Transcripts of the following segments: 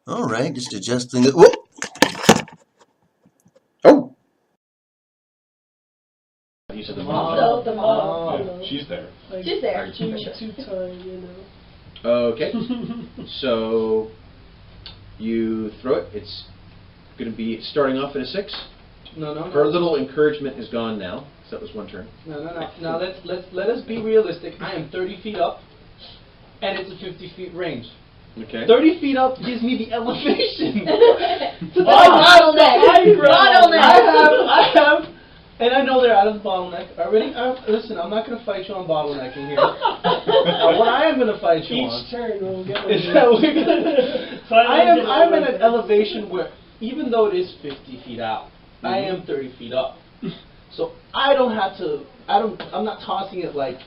All right, just adjusting it. Whoop! Oh! You said The the mom. mom. The mom. Yeah, she's there. Like, She's there. two-time, you know. Okay. So you throw it. It's going to be starting off at a 6. No. Her little encouragement is gone now. So that was one turn. No. Now let us be realistic. I am 30 feet up, and it's a 50 feet range. Okay. 30 feet up gives me the elevation. Bottleneck. I have, and I know they're out of the bottleneck already. Listen, I'm not going to fight you on bottlenecking here. What I am going to fight you on Each turn we'll get is that we're gonna, I'm at an elevation where, even though it is 50 feet out, I am 30 feet up. So I don't have to. I'm not tossing it like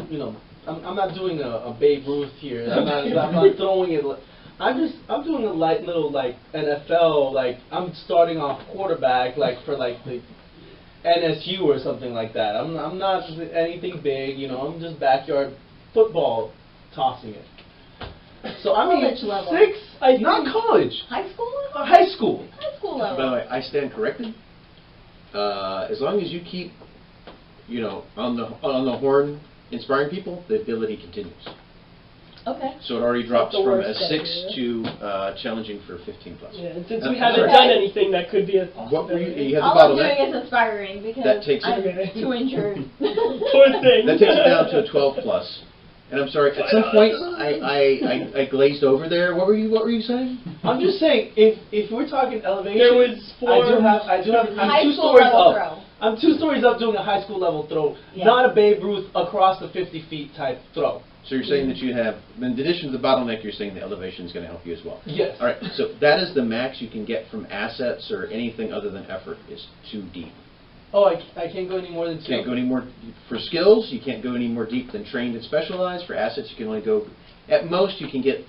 you know. I'm not doing a Babe Ruth here. I'm not throwing it. I'm doing a light little like NFL, like I'm starting off quarterback, like for like the NSU or something like that. I'm not anything big, you know. I'm just backyard football tossing it. So I mean, College level. 6, not college, High school level? high school. High school By the level. way, I stand corrected. As long as you keep, you know, on the horn, inspiring people, the ability continues. Okay. So it already drops the from worst a 6 step, to challenging for 15 plus. Yeah, and since I'm we haven't sorry. done anything, that could be a What were you? possibility. You have the All I'm bottleneck. doing is inspiring because That takes I'm it. too injured. Poor thing. That takes it down to a 12 plus. And I'm sorry. At some point, I glazed over there. What were you saying? I'm just saying, if we're talking elevation, There was I do have. I'm High 2 school stories level up. throw. I'm 2 stories up doing a high school level throw, Yeah. not a Babe Ruth across the 50 feet type throw. So you're saying that you have, in addition to the bottleneck, you're saying the elevation is going to help you as well. Yes. All right. So that is the max you can get from assets or anything other than effort is 2 deep. Oh, I can't go any more than 2. Can't go any more for skills. You can't go any more deep than trained and specialized. For assets, you can only go at most. You can get,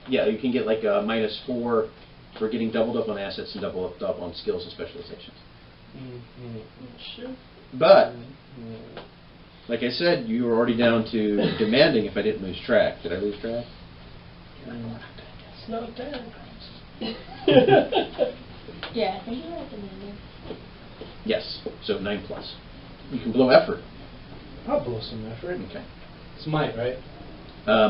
you can get like a -4 for getting doubled up on assets and doubled up on skills and specializations. Sure. But like I said, you were already down to demanding. If I didn't lose track, did I lose track? It's not bad. Yeah, I think you're right, Commander. Yes. So 9 plus. You can blow effort. I'll blow some effort. Okay. It's might, right?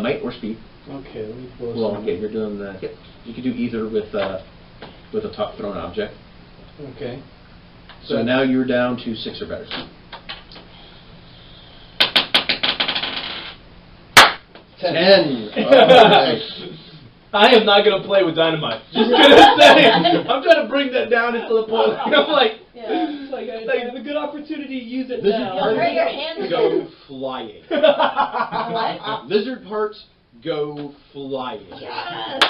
Might or speed. Okay, let me blow Well, some. okay, you're doing the hit. You could do either with a top thrown object. Okay. So now you're down to 6 or better. 10. Alright. I am not gonna play with dynamite. Just gonna say, I'm trying to bring that down into the point. I'm like, Yeah. It's like I have a good opportunity to use it Lizard now. You'll hurt your hands. Go flying. What? Lizard parts go flying. Yes.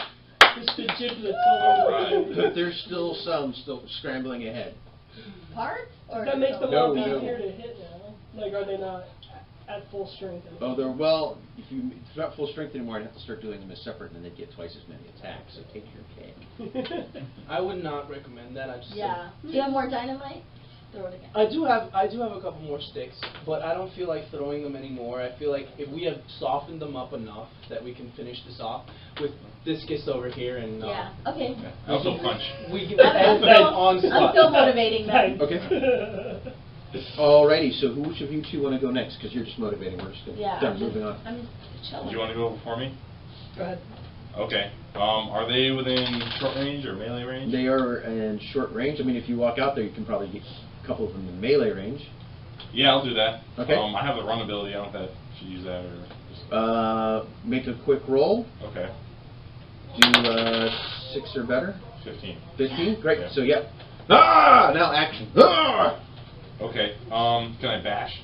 Just the giblets all over the But there's still some still scrambling ahead. Parts? Or That makes them No, more no. easier to hit now. Like, are they not at full strength anymore? Oh, they're well. If it's not full strength anymore, I'd have to start doing them as separate, and then they'd get twice as many attacks. So take your pick. I would not recommend that. I just Yeah. Do you have more dynamite? Throw it again. I do have a couple more sticks, but I don't feel like throwing them anymore. I feel like if we have softened them up enough that we can finish this off with discus over here and Yeah. Okay. I also punch. we can I'm and still onslaught. motivating them. Okay. Alrighty. So which of you two want to go next? Because you're just motivating. We're just Yeah. done. Moving on. I'm chilling. Do you want to go before me? Go ahead. Okay. Are they within short range or melee range? They are in short range. I mean, if you walk out there, you can probably get a couple of them in melee range. Yeah, I'll do that. Okay. I have the run ability. I don't know if I should use that or just... Make a quick roll. Okay. Do 6 or better. 15. 15. Great. Yeah. So yeah. Ah! Now action. Ah! Okay. Can I bash?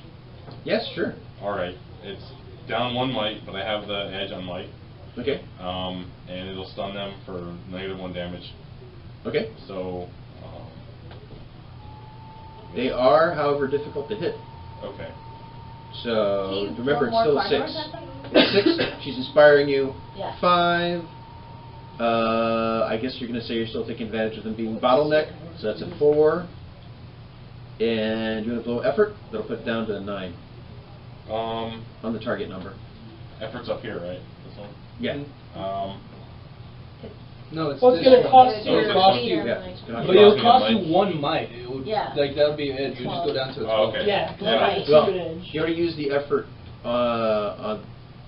Yes, sure. All right. It's down 1 might, but I have the edge on might. Okay. And it'll stun them for -1 damage. Okay. So. They are, however, difficult to hit. Okay. So Can you remember, it's throw still more 6. fireworks at them? 6. She's inspiring you. Yeah. 5. I guess you're going to say you're still taking advantage of them being bottleneck. So that's a 4. And you want to blow effort? That'll put it down to a 9 on the target number. Effort's up here, right? This one. Yeah. No, it's Well, it's this gonna one. cost It'll you- cost you. Yeah. But it'll cost you 1 might. It would, Yeah. Like, that would be it. You just go down to a 12. Oh, okay. Yeah, Yeah. right. Well, Edge. you already used the effort on.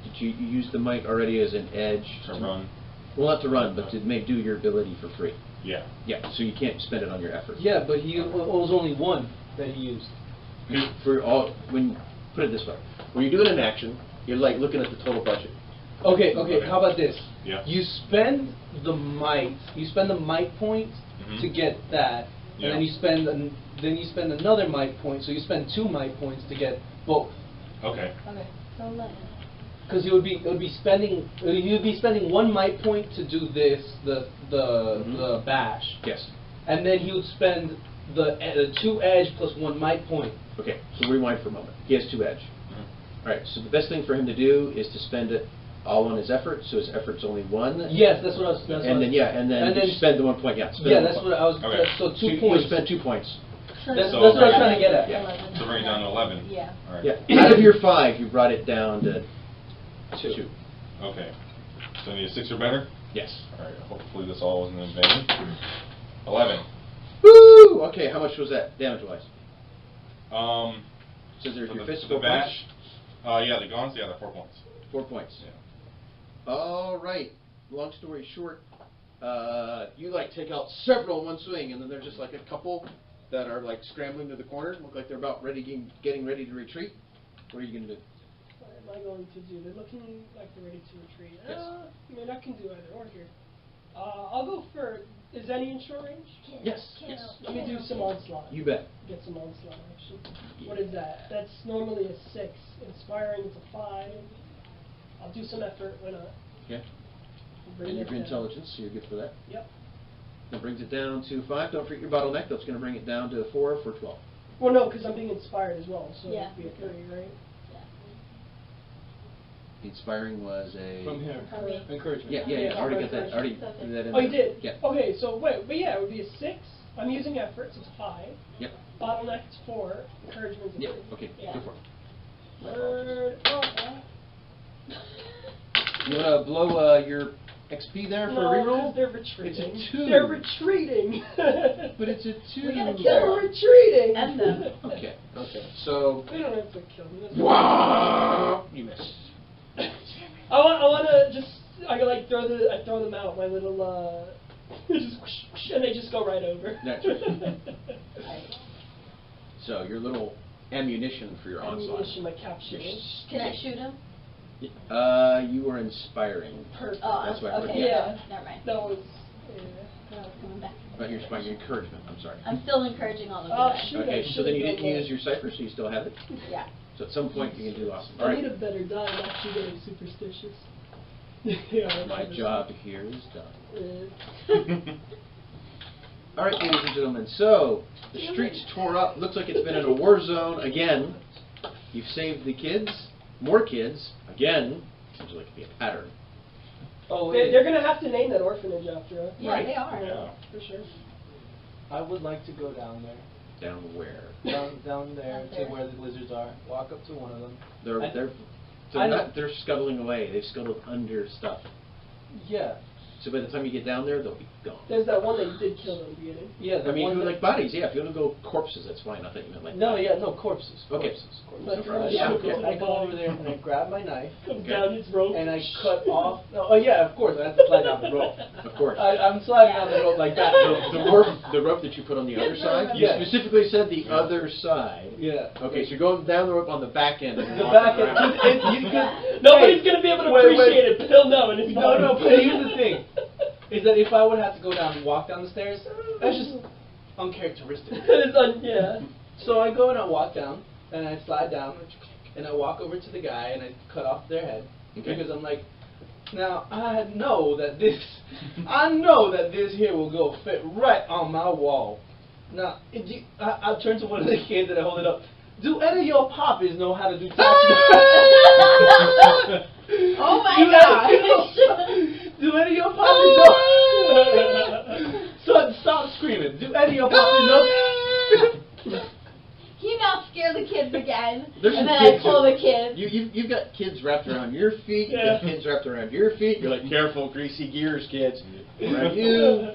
Did you use the might already as an edge To run. Well, not to run, but to do your ability for free. Yeah. Yeah, so you can't spend it on your effort. Yeah, but it was only 1 that he used. For all, put it this way, when you're doing an action, you're like looking at the total budget. Okay, how about this? Yeah. You spend the might point Mhm. to get that, Yeah. and then you spend another might point, so you spend 2 might points to get both. Okay. Okay. So let. Because you'd be spending 1 might point to do this, the bash, Yes. and then he would spend the 2 edge plus 1 might point. Okay, so rewind for a moment. He has 2 edge. Mhm. All right, so the best thing for him to do is to spend it all on his effort, so his effort's only 1. Yes, that's what I was. And then you spend the 1 point. Yeah. Spend Yeah, the that's 1 what I was. Okay. So So 2 you points. spend 2 points. That's So what I was okay. trying to get at. Yeah. So bring it down to 11. Yeah. All right. Yeah. Out of your 5, you brought it down to 2. Okay. So I need a 6 or better? Yes. All right. Hopefully this all wasn't in vain. 11. Woo! Okay, how much was that damage-wise? So there's For your the physical bash. Yeah, the guns. Yeah, they're 4 points. 4 points. Yeah. All right. Long story short, you like take out several in one swing, and then there's just like a couple that are like scrambling to the corner, look like they're about getting ready to retreat. What are you gonna do? What am I going to do? They're looking like they're ready to retreat. Yes. I mean, I can do either or here. I'll go for. Is any in short range? Yes. Let me do some onslaught. You bet. Get some onslaught action. What is that? That's normally a 6. Inspiring is a 5. I'll do some effort. Why not? Okay. Bring And it your down. intelligence, so you're good for that. Yep. That brings it down to 5. Don't forget your bottleneck. That's going to bring it down to 4 for 12. Well, no, because I'm being inspired as well, so Yeah. it'd be a 30, right? Yeah. The inspiring was a. From here. From me. Encouragement. Yeah. Yeah, I already got that. okay. Already Okay. threw that in Oh, you there. did? Yeah. Okay, so wait, but yeah, it would be a 6. I'm using effort, so it's 5. Yep. Bottleneck is 4. Encouragement is Yep. 3. Okay. Yeah. Go for it. Third. Oh, You want to blow your XP there for no, a 'cause reroll? they're retreating. It's a 2. They're retreating. But it's a 2. We gotta kill They're them. retreating. End them. Okay. So. We don't have to kill them. That's Wow! You missed. I want to just. I throw them out. My little just whoosh, whoosh, and they just go right over. That's right. So your little ammunition for your onslaught. Ammunition, my capture. Can I shoot him? You were inspiring. Perfect. Oh, That's why I put okay. it. Yeah. Never mind. That was. No, it's coming back. About your inspiring, your encouragement. I'm sorry. I'm still encouraging all of you Oh, guys. shoot. Okay. I So then you should've didn't done that. use your Cypher, so you still have it. Yeah. So at some point you can do awesome. All I need a right. better die. I'm actually getting superstitious. Yeah, My I'm job here is done. Uh, All right, ladies and gentlemen. So the streets tore up. Looks like it's been in a war zone again. You've saved the kids. More kids again. Seems like it'd be a pattern. Oh, they're gonna have to name that orphanage after us. Yeah, Right. they are. Yeah, for sure. I would like to go down there. Down where? Down there Up to there. where the lizards are. Walk up to one of them. They're I not. They're scuttling away. They've scuttled under stuff. Yeah. So by the time you get down there, they'll be gone. There's that one that you did kill in the beginning. Yeah. I mean, if one you that- like bodies, yeah. If you want to go corpses, that's fine. I thought you meant like. No, bodies. yeah, no, corpses. Okay. Corpses. Like, Yeah, okay. okay. I go over there and I grab my knife Comes Okay. down his rope. and I cut off. Oh yeah, of course. I have to slide down the rope. Of course. I'm sliding down the rope like that. The rope that you put on the other side. You Yeah. specifically said the other side. Yeah. Okay, so you're going down the rope on the back end. And The walking back around. end. And you can, Nobody's gonna be able to Wait, wait. appreciate it, but he'll know, and it's No, no, but here's the thing. Is that if I would have to go down and walk down the stairs, that's just uncharacteristic. Yeah. So I go and I walk down, and I slide down, and I walk over to the guy, and I cut off their head. Okay. Because I'm like, now, I know that this here will go fit right on my wall. Now, I turn to one of the kids and I hold it up. Do any of your poppies know how to do taxes? Oh my gosh. Do any of your poppies know? Son, stop screaming. Do any of your poppies know? He knows I'll scare the kids again. There's And some then I kids pull who- the kids. You've got kids wrapped around your feet. You've got kids wrapped around your feet. You're like, careful, greasy gears, kids. Around you.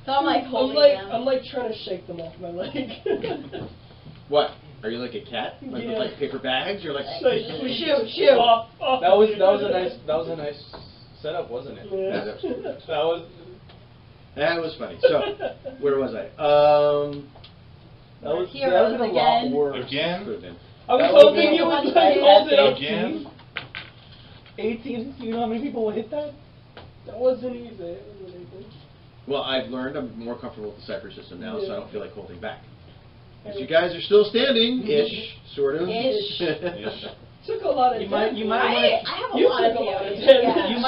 So I'm like I'm holding like them. I'm like trying to shake them off my leg. What? Are you like a cat? Like with like paper bags? You're like, Like, shoot. Off That was a nice setup, wasn't it? Yeah, Yeah. that was funny. So, where was I? That was Heroes been a again. lot worse. Again? Could've been. I was That was hoping you would like hold it up. Again? 18. You know how many people will hit that? That wasn't easy. It wasn't easy. Well, I've learned I'm more comfortable with the Cypher system now, so I Yeah. don't feel like holding back. Because you guys are still standing-ish, sort of. Ish. Ish. Took a lot of You might I want have a You lot of took a lot of damage. damage. Yeah. you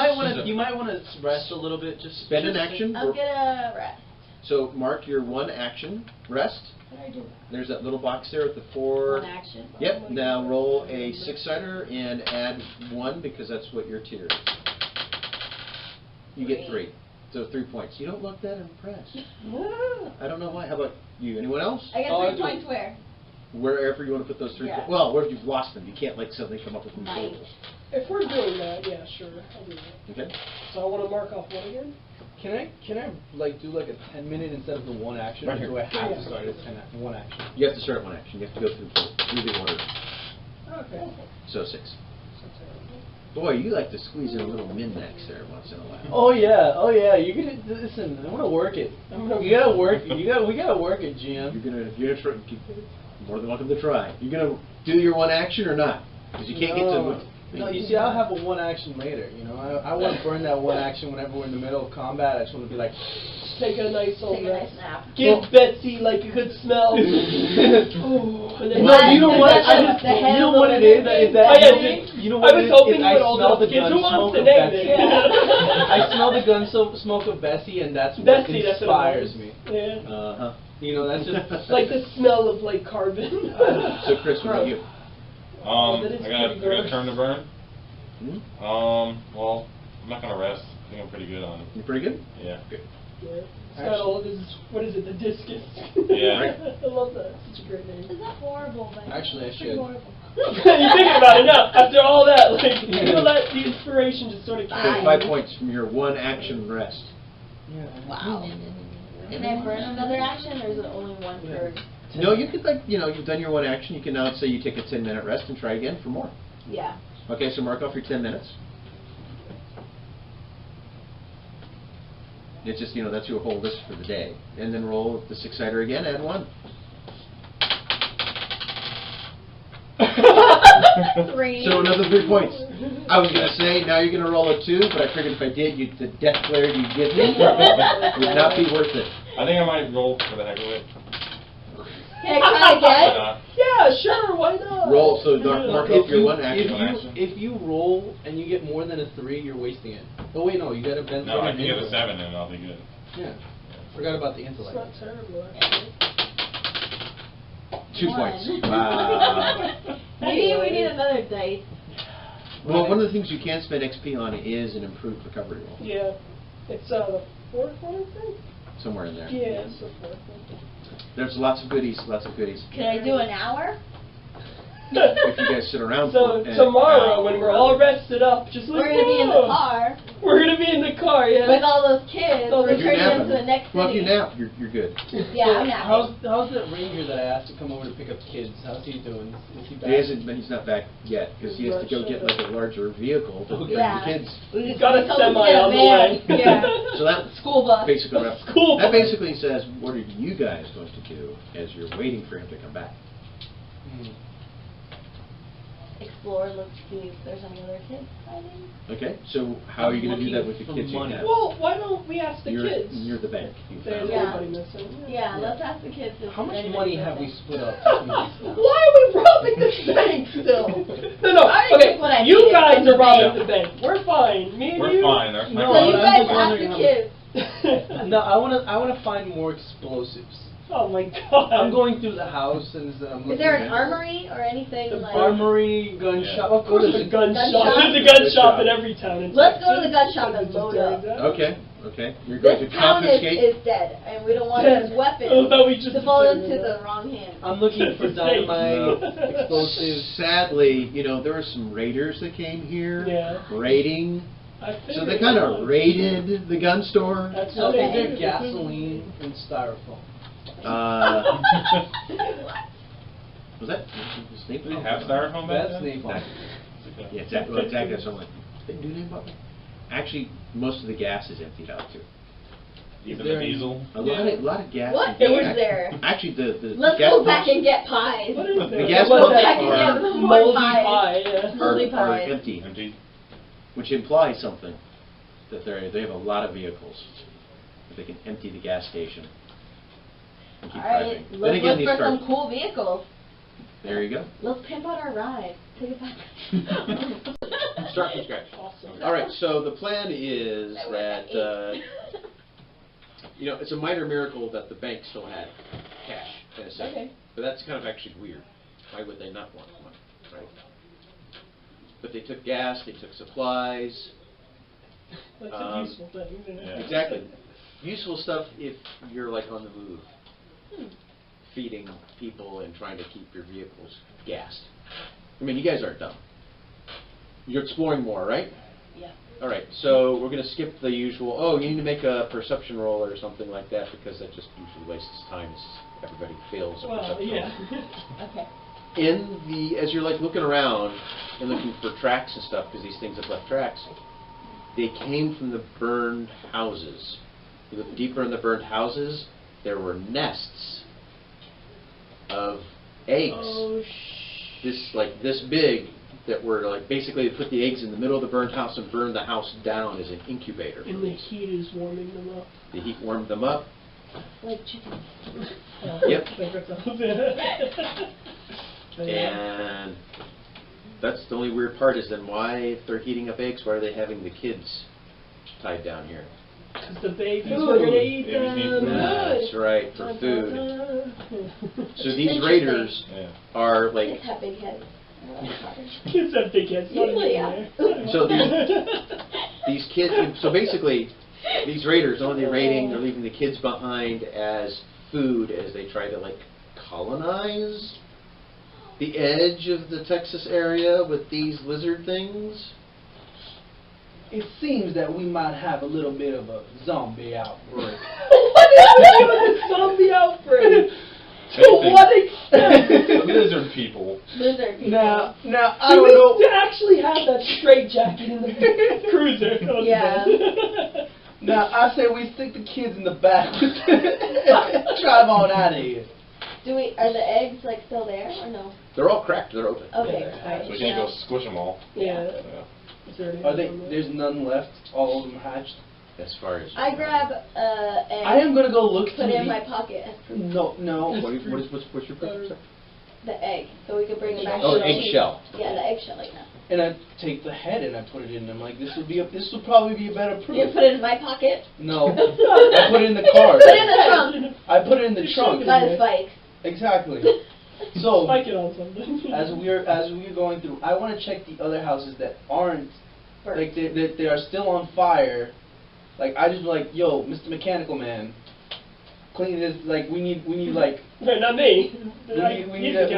might want to rest a little bit. Just Spend an action. I'll get a rest. So mark your one action, rest. What did I do? There's that little box there with the 4. One action. Yep, now roll a 6-sider and add 1 because that's what your tier is. You get 3. So 3 points. You don't look that impressed. I don't know why. How about you? Anyone else? I get Oh, I 3 do. points where? Wherever you want to put those 3 Yeah. points. Well, what if you've lost them? You can't like suddenly come up with them. Nice. If we're doing that, yeah, sure, I'll do that. Okay. So I want to mark off what again? Can I like do like a 10-minute instead of the one action? Right Or here. do I have Yeah. to start at 1 action? You have to start at 1 action. You have to go through the order. Okay. So 6. Boy, you like to squeeze in a little min-max there once in a while. Oh yeah. You're gonna listen. I want to work it. You gotta work. We gotta work it, GM. You're gonna try. More than welcome to try. You're gonna do your 1 action or not? Because you can't get to. No, you see, I'll have a 1 action later. You know, I want to burn that 1 action whenever we're in the middle of combat. I just want to be like, Take a nice old Take a nice rest. nap. Give Betsy like a good smell. Ooh, and then no, you know what? I just, The you head know of what the it is? lizard. Is that Oh, yeah, you know I what was it is? hoping Is you I would all smell the those kids gun who smoke wants to of name Bessie. it. I smell the gun smoke of Bessie, and that's what Bessie, that's what it inspires was. me. Yeah. Uh-huh. You know, that's just Like the smell of like carbon. So Chris, what about you? Oh, that is I got pretty gross. a turn to burn. Hmm? Well, I'm not gonna rest. I think I'm pretty good on it. You pretty good? Yeah. Good. Yeah. It's got all of his, what is it, the discus. Yeah. I love that. Such a great name. Is that horrible? But Actually, I it's should. horrible. You're thinking about it now. After all that, like, you feel that the inspiration just sort of So came. 5 points from your 1 action rest. Wow. Can I burn another action, or is it only one per? No, you could you've done your 1 action. You can now say you take a 10-minute rest and try again for more. Yeah. Okay, so mark off your 10 minutes. It's just, that's your whole list for the day. And then roll the 6-sider again, add 1. 3. So another 3 points. I was going to say, now you're going to roll a 2, but I figured if I did, the death glare you give me would not be worth it. I think I might roll for the heck of it. Can I try Why again? not? Yeah, sure, why not? Roll, so mark off your 1 action. If you roll and you get more than a 3, you're wasting it. Oh wait, no, you gotta bend. No, I can get a 7 and I'll be good. Yeah. Forgot about the It's intellect. not terrible, actually. 2 points. Wow. Maybe we need another dice. Well, one of the things you can spend XP on is an improved recovery roll. Yeah. It's the fourth one, I think? Somewhere in there. Yeah, it's the fourth one. There's lots of goodies, lots of goodies. Can I do an hour? If you guys sit around So for an tomorrow, hour. when we're all rested up, just like, We're gonna be in the "Whoa." car We're gonna be in the car, yeah. with all those kids. Well, We're If you're turning them napping, to the next well, if you city. nap, you're good. Yeah, I'm napping. How's that ranger that I asked to come over to pick up the kids? How's he doing? Is he back? He's not back yet because he has to go get like a larger vehicle to bring Yeah. the kids. We Got a we told them to semi get a on the van. way. Yeah. So that School bus. basically School that bus. basically says, what are you guys going to do as you're waiting for him to come back? Explore, look, see if there's any other kids hiding. Okay, so how are you going to do that with the Looking kids for you money. have? Well, why don't we ask the kids? You're the bank. You There's found Yeah. nobody missing. Yeah, let's ask the kids. if How much anybody's money have we missing. split up? Why are we robbing this bank still? No, I okay, took what I you needed guys from the are robbing bank. the bank. We're fine. Me and We're you. fine. That's my No, So but you I'm guys just ask wondering the how kids. No, I wanna find more explosives. Oh my god. I'm going through the house and I'm Is there looking an at armory or anything The like? armory, gun Yeah. shop. Of course, there's a gun Gun shop. shop? There's a gun Gun shop shop. in every town. In Let's go to Texas. the gun shop and Just load there up. it is. Okay, Okay. You're going This to town confiscate. is dead, and we don't want his weapons to fall into the wrong hands. I'm looking for dynamite, explosives. Sadly, there were some raiders that came here. Yeah. Raiding. So they kind of raided the gun store. That's So Okay. is there gasoline and styrofoam? Was that snake? Do they have styrofoam back That's then? napalm. Yeah, exactly. That's something. Do they bother? Actually, most of the gas is emptied out too. Even the diesel? A lot of gas. What is is there? Actually, the Let's gas go back pumps and get pies. What is The that? gas Let's go pumps back and are- get some more moldy pies. pie, yeah. Moldy are pies. empty, Empty? which implies something that they have a lot of vehicles. That they can empty the gas station and keep Alright, driving. Then let's again, look these for cars. some cool vehicles. There you go. Let's pimp out our ride. Take it back. Start from scratch. Awesome. All right. So the plan is That that we're it's a minor miracle that the bank still had cash in a second. Okay. But that's kind of actually weird. Why would they not want money, right? But they took gas. They took supplies. That's a useful thing. Yeah. Exactly. Useful stuff if you're like on the move, feeding people and trying to keep your vehicles gassed. I mean, you guys aren't dumb. You're exploring more, right? Yeah. All right. So we're going to skip the usual. Oh, you need to make a perception roll or something like that because that just usually wastes time. Everybody fails a Well, perception yeah. Okay. roll. As you're like looking around and looking for tracks and stuff because these things have left tracks. They came from the burned houses. You look deeper in the burned houses, there were nests of eggs. Oh, This big that were like basically they put the eggs in the middle of the burned house and burned the house down as an incubator. and the heat is warming them up. The heat warmed them up. Like chickens. Yep. Like reptiles. And that's the only weird part is then why, if they're heating up eggs, why are they having the kids tied down here? Because the babies are going to eat Babies need them. food. That's right, for food. So these Interesting. raiders Yeah. are like, Kids have big heads. I like cars. Kids have big heads. not Usually, yeah. anymore. so these kids, so basically these raiders, only raiding, they're leaving the kids behind as food as they try to like colonize the edge of the Texas area with these lizard things. It seems that we might have a little bit of a zombie outbreak. What is the name of this zombie outbreak? To what extent? Lizard people. Lizard people. Now I Do don't we know. to actually have that straight jacket in the cruiser? Yeah. Now I say we stick the kids in the back. Drive on out of here. Are the eggs like still there or no? They're all cracked, they're open. Okay. Yeah. Alright. So we can't go squish them all. Yeah. Yeah. Is there any Are they? on there? There's none left. All of them hatched. As far as I grab egg. I am gonna go look Put through it in the- my pocket as proof. No. what's your preference? The egg, so we could bring it back. Oh, to eggshell. Yeah, the eggshell like that. And I take the head and I put it in. I'm like, this would probably be a better proof. You put it in my pocket. No, I put it in the car. Put it in the trunk I put it in the trunk. by the spike. Exactly. So Spike it on something. as we're going through, I want to check the other houses that aren't Burnt. like they are still on fire. Like I just like, yo, Mr. Mechanical Man, clean this. Like we need like No, not me. we need to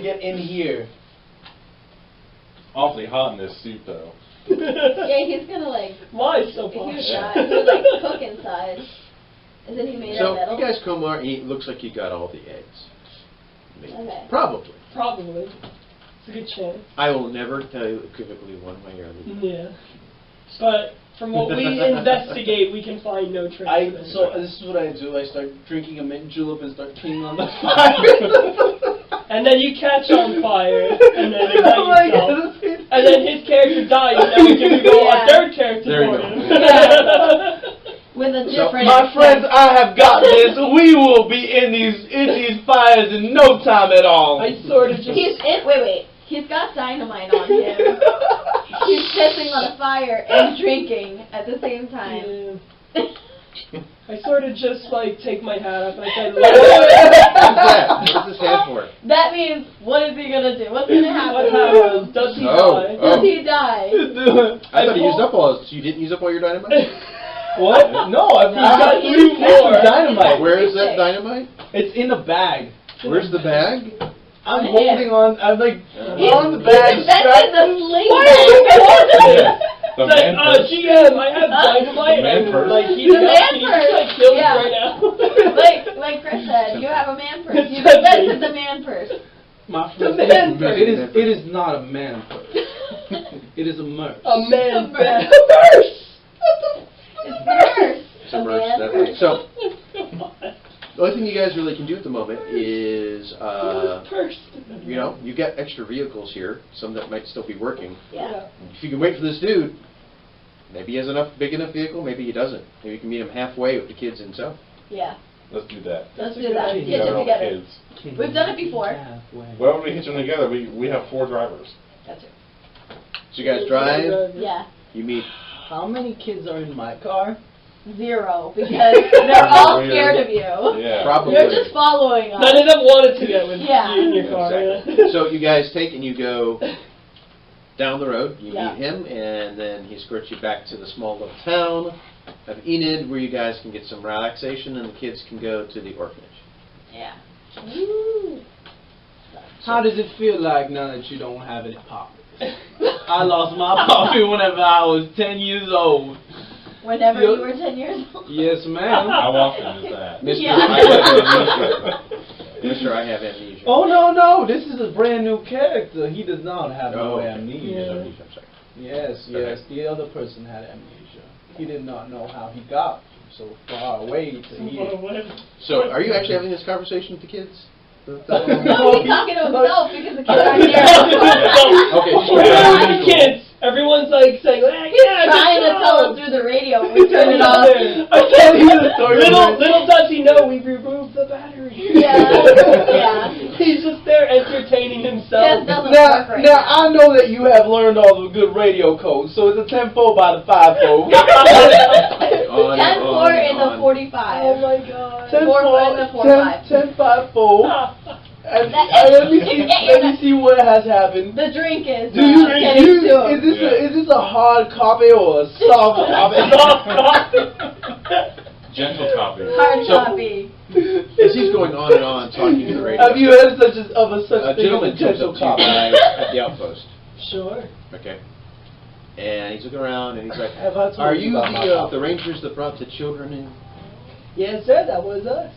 get in here. Awfully hot in this suit, though. Yeah, he's gonna like. Why is so If he posh? was shot, he would like cook inside. Isn't he made So of metal? you guys come on, it looks like you got all the eggs. Maybe. Okay. Probably. Probably. It's a good chance. I will never tell you equivocally one way or the other. Yeah. But from what we investigate, we can find no trace. So this is what I do. I start drinking a mint julep and start peeing on the fire. And then you catch on fire, and then ignite Oh my yourself. God. And then his character dies, and then we can reveal Yeah. a third character There you for go. him. Yeah. With a different. My friends, I have got this. We will be in these fires in no time at all. I sort of just... He's in. Wait. He's got dynamite on him. He's pissing on a fire and drinking at the same time. Yeah. I sort of just like take my hat off and I say, What's that? What's this hand for? That means, what is he gonna do? What's gonna what happen? happens? Does he Oh. die? Does he die? I thought you used up all. So you didn't use up all your dynamite? What? No, I've got 3 more dynamite. Where is that dynamite? It's in a bag. Where's the bag? I'm holding on. I'm like on the He's bag. invented the sling Why are you bag. The It's like, man purse. GM, I have dynamite. The man and purse. like, heat The it up. man Can you purse. just like kill me Yeah. right now? like Chris said, you have a man purse. You That's invented right. the man purse. My The friend, man purse. it is not a man purse. It is a merch. A man A purse. purse. It's the purse. Some A merch, man definitely. purse. So, the only thing you guys really can do at the moment is, Purse. you know, you've got extra vehicles here, some that might still be working. Yeah. If you can wait for this dude, maybe he has enough big enough vehicle, maybe he doesn't. Maybe you can meet him halfway with the kids himself. Yeah. Let's do that. Let's do that. Hitch Hitch Got it all the together. kids. We've done it before. Well, when we hitch them together, we have 4 drivers. That's it. So you guys drive, Yeah. you meet. How many kids are in my car? 0, because they're all Weird. scared of you. Yeah. Probably. You're just following us. None of them wanted to get with Yeah. you in your car. Exactly. Yeah. So you guys take and you go down the road, you Yeah. meet him, and then he escorts you back to the small little town of Enid, where you guys can get some relaxation and the kids can go to the orphanage. Yeah. Woo. How does it feel like now that you don't have any poppers? I lost my poppy whenever I was 10 years old. Whenever Yep. you were 10 years old. Yes, ma'am. How often is that? Mr. Yeah. I have amnesia. Mr. I have amnesia. Oh, no. This is a brand new character. He does not have no okay. amnesia. He has amnesia, I'm sorry. Yes. Okay. The other person had amnesia. He did not know how he got so far away to here. So, are you actually having this conversation with the kids? No, he's talking to himself because the kids aren't here. Okay. Where are the kids? Everyone's like saying, hey, yeah, Trying to tell us through the radio when we turn it off. I can't hear the story. Little does he know we removed the battery. Yeah. Yeah. He's just there entertaining This himself. doesn't work right Now, now. I know that you have learned all the good radio codes, so it's a 10-4 by the 5-4. 10-4 in the 45. Oh my god. 4 in the 4-5. 10-5-4. And let me see what has happened. The drink is Do you, getting to him. is this a hard copy or a soft copy? Gentle copy. Hard So- copy. As he's going on and on talking to the radio, Have you heard such thing a as a gentleman comes gentle up to you copy? guys at the outpost. Sure. Okay. And he's looking around and he's like, Have I told are you you about my the pop? rangers that brought the children in? Yes, sir, that was us.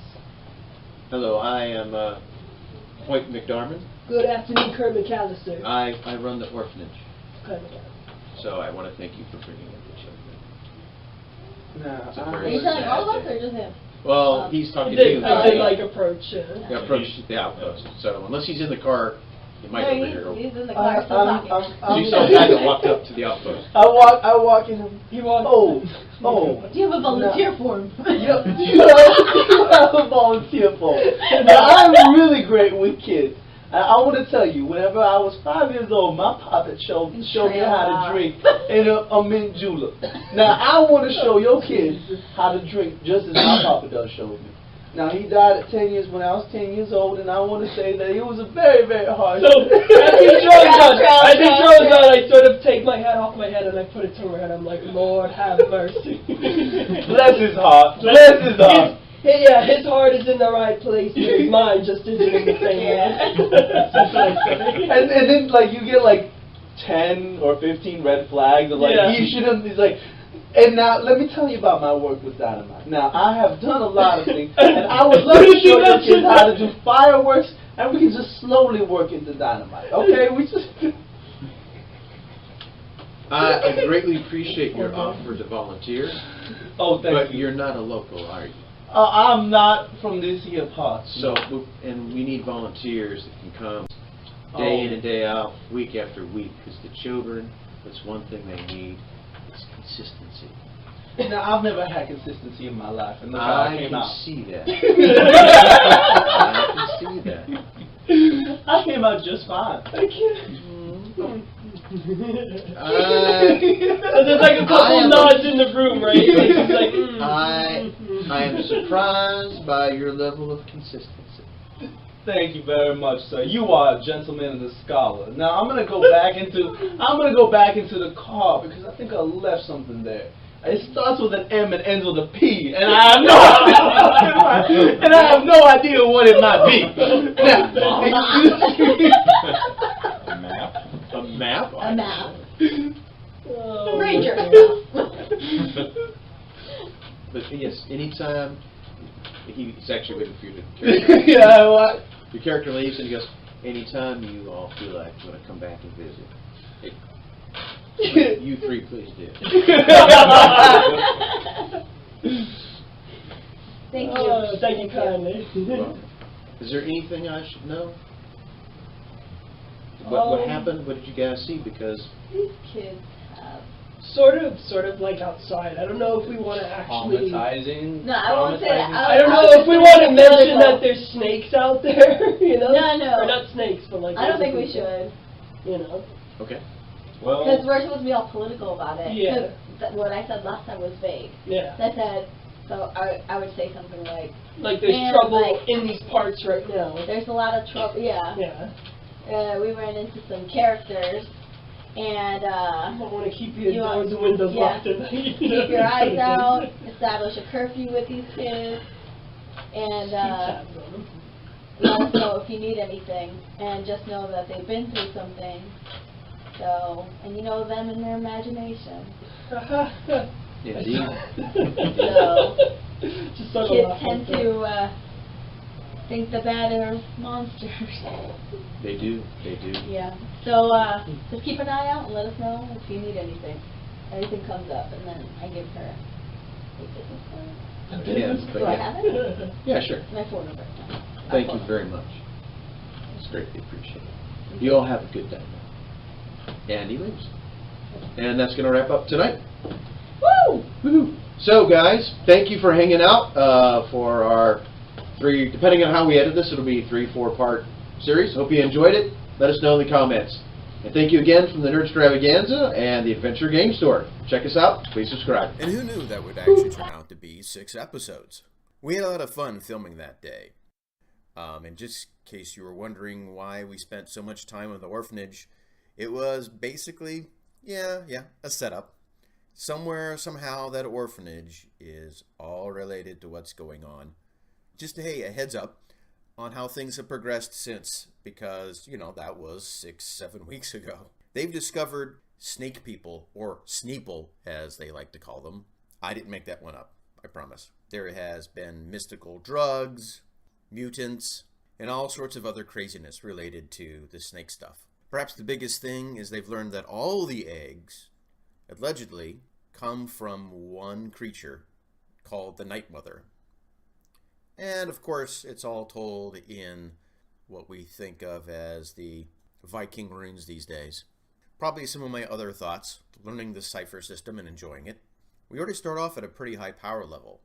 Hello, I am Hoyt McDarman. Good afternoon, Kurt McAllister. I run the orphanage. Kurt McAllister. So I want to thank you for bringing in the children. It's a Nah, Are you telling all of us or just him? Well, he's talking I to you. did like approach. Yeah, approach the outpost. So unless he's in the car, he might No, overhear. he's in the car still talking. So you saw a guy that walked up to the outpost. I walk in. He walked. Oh. Do you have a volunteer form? You have a volunteer form. Now, I'm really great with kids. I want to tell you, whenever I was 5 years old, my papa showed me how to drink in a mint julep. Now, I want to show your kids how to drink just as my papa does show me. Now, he died at 10 years when I was 10 years old, and I want to say that it was a very, very hard. So, as he throws out, I sort of take my hat off my head and I put it to her and I'm like, Lord have mercy. Bless his heart. Bless his heart. Yeah, his heart is in the right place, but his mind just isn't in the same way. That's what I say. And then, like, you get, like, 10 or 15 red flags of, like, Yeah. he shouldn't, he's like, and now, let me tell you about my work with dynamite. Now, I have done a lot of things, and I would love to show your kids how to do fireworks, and we can just slowly work into dynamite, okay? We just... I greatly appreciate your offer to volunteer, Oh, thank but you. you're not a local, are you? I'm not from this here part. So, and we need volunteers that can come day in and day out, week after week, because the children, that's one thing they need, is consistency. Now, I've never had consistency in my life, and look how I I came can out. see that. I can see that. I came out just fine. There's like a couple nods in the room, right? It's like, I am surprised by your level of consistency. Thank you very much, sir. You are a gentleman and a scholar. Now I'm gonna go back into the car because I think I left something there. It starts with an M and ends with a P, and I have no idea what it might be. A map? A map? A map. Oh, Ranger stuff. But yes, anytime he's actually waiting for you to Yeah, what? your character leaves and he goes, anytime you all feel like you want to come back and visit, you three please do. Thank you. Oh, thank you kindly. Well, is there anything I should know? What happened? What did you guys see? Because These kids have... Sort of like outside. I don't know if we want to actually... Traumatizing. No, I won't say that. I don't know if we want to mention that there's snakes out there, you know? No. Or not snakes, but like... I don't think we should. You know? okay. Well, Because we're supposed to be all political about it. Yeah. 'Cause what I said last time was vague. Yeah. I said, so I would say something like, Like there's And, trouble like- in these parts right now. there's a lot of trouble, yeah. Yeah. We ran into some characters, and I don't want to keep your You doors want- and windows yeah. locked at night. keep your eyes out, establish a curfew with these kids, and Keep tabs on them. let us know if you need anything, and just know that they've been through something. So, and you know them in their imagination. Indeed. So, Just sort of kids laugh tend like that. to think the bad are monsters. They do. Yeah. So, just keep an eye out and let us know if you need anything. Anything comes up, and then I give her a business card. Yeah, but Do I yeah. have it? Yeah, sure. My phone number. Thank you very much. It's greatly appreciated. You all have a good day. And he leaves. And that's going to wrap up tonight. Woo! Woohoo! So, guys, thank you for hanging out for our 3, depending on how we edit this, it'll be 3-4 part series. Hope you enjoyed it. Let us know in the comments. And thank you again from the Nerd Extravaganza and the Adventure Game Store. Check us out. Please subscribe. And who knew that would actually turn out to be 6 episodes? We had a lot of fun filming that day. And just in case you were wondering why we spent so much time on the orphanage, it was basically, a setup. Somewhere, somehow, that orphanage is all related to what's going on. Just, hey, a heads up on how things have progressed since, because, that was 6-7 weeks ago. They've discovered snake people, or Sneeple, as they like to call them. I didn't make that one up, I promise. There has been mystical drugs, mutants, and all sorts of other craziness related to the snake stuff. Perhaps the biggest thing is they've learned that all the eggs, allegedly, come from one creature called the Night Mother. And of course, it's all told in what we think of as the Viking runes these days. Probably some of my other thoughts, learning the Cypher system and enjoying it. We already start off at a pretty high power level.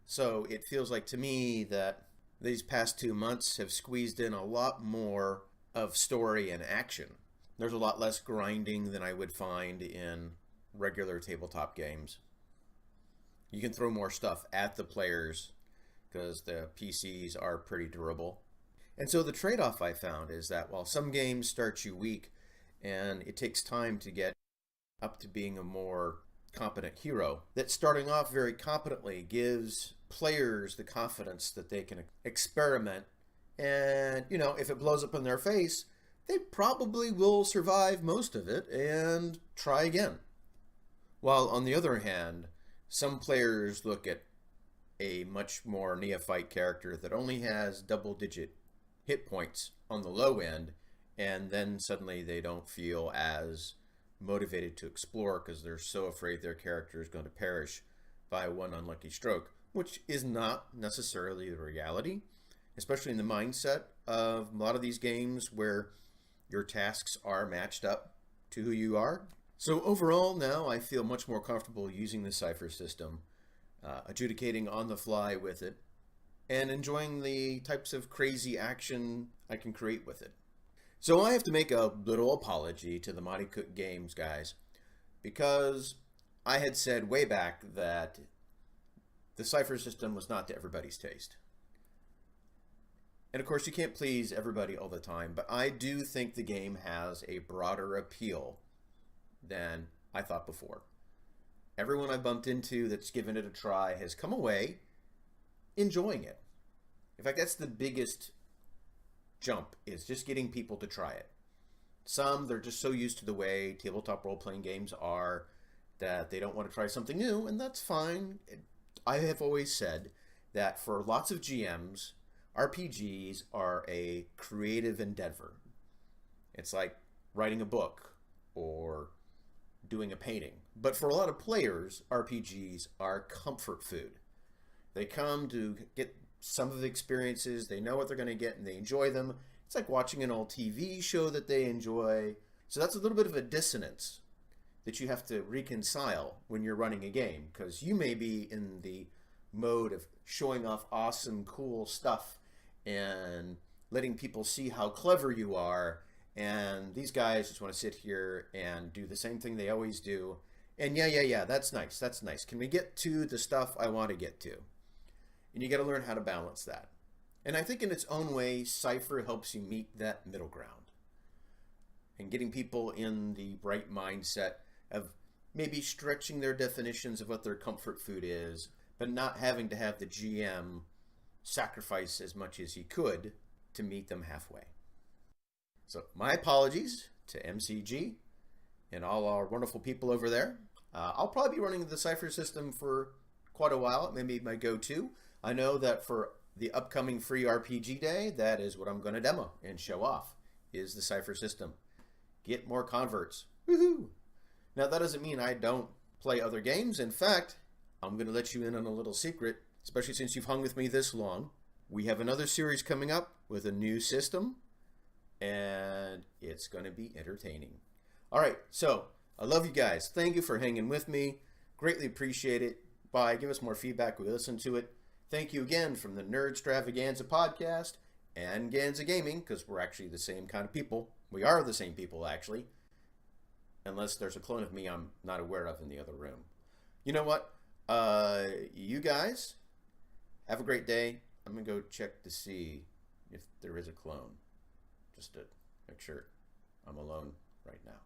So it feels like to me that these past 2 months have squeezed in a lot more of story and action. There's a lot less grinding than I would find in regular tabletop games. You can throw more stuff at the players because the PCs are pretty durable. And so the trade-off I found is that while some games start you weak and it takes time to get up to being a more competent hero, that starting off very competently gives players the confidence that they can experiment, and if it blows up in their face, they probably will survive most of it and try again. While on the other hand, some players look at a much more neophyte character that only has double-digit hit points on the low end, and then suddenly they don't feel as motivated to explore because they're so afraid their character is going to perish by one unlucky stroke, which is not necessarily the reality, especially in the mindset of a lot of these games where your tasks are matched up to who you are. So overall now I feel much more comfortable using the Cypher system, adjudicating on the fly with it, and enjoying the types of crazy action I can create with it. So I have to make a little apology to the Monte Cook Games guys, because I had said way back that the Cypher system was not to everybody's taste. And of course you can't please everybody all the time, but I do think the game has a broader appeal than I thought before. everyone I've bumped into that's given it a try has come away enjoying it. In fact, that's the biggest jump, is just getting people to try it. Some, they're just so used to the way tabletop role-playing games are that they don't want to try something new, and that's fine. I have always said that for lots of GMs, RPGs are a creative endeavor. It's like writing a book or doing a painting. But for a lot of players, RPGs are comfort food. They come to get some of the experiences, they know what they're going to get, and they enjoy them. It's like watching an old TV show that they enjoy. So that's a little bit of a dissonance that you have to reconcile when you're running a game, because you may be in the mode of showing off awesome, cool stuff and letting people see how clever you are, and these guys just want to sit here and do the same thing they always do. And yeah, that's nice. Can we get to the stuff I want to get to? And you got to learn how to balance that. And I think in its own way, Cypher helps you meet that middle ground. And getting people in the right mindset of maybe stretching their definitions of what their comfort food is, but not having to have the GM sacrifice as much as he could to meet them halfway. So my apologies to MCG and all our wonderful people over there. I'll probably be running the Cypher system for quite a while. It may be my go-to. I know that for the upcoming free RPG day, that is what I'm going to demo and show off, is the Cypher system. Get more converts. Woohoo! Now that doesn't mean I don't play other games. In fact, I'm going to let you in on a little secret, especially since you've hung with me this long. We have another series coming up with a new system, and it's going to be entertaining. All right, so I love you guys. Thank you for hanging with me. Greatly appreciate it. Bye. Give us more feedback. We listen to it. Thank you again from the Nerdstravaganza podcast and Ganza Gaming, because we're actually the same kind of people. We are the same people, actually. Unless there's a clone of me I'm not aware of in the other room. You know what? You guys, have a great day. I'm going to go check to see if there is a clone, just to make sure I'm alone right now.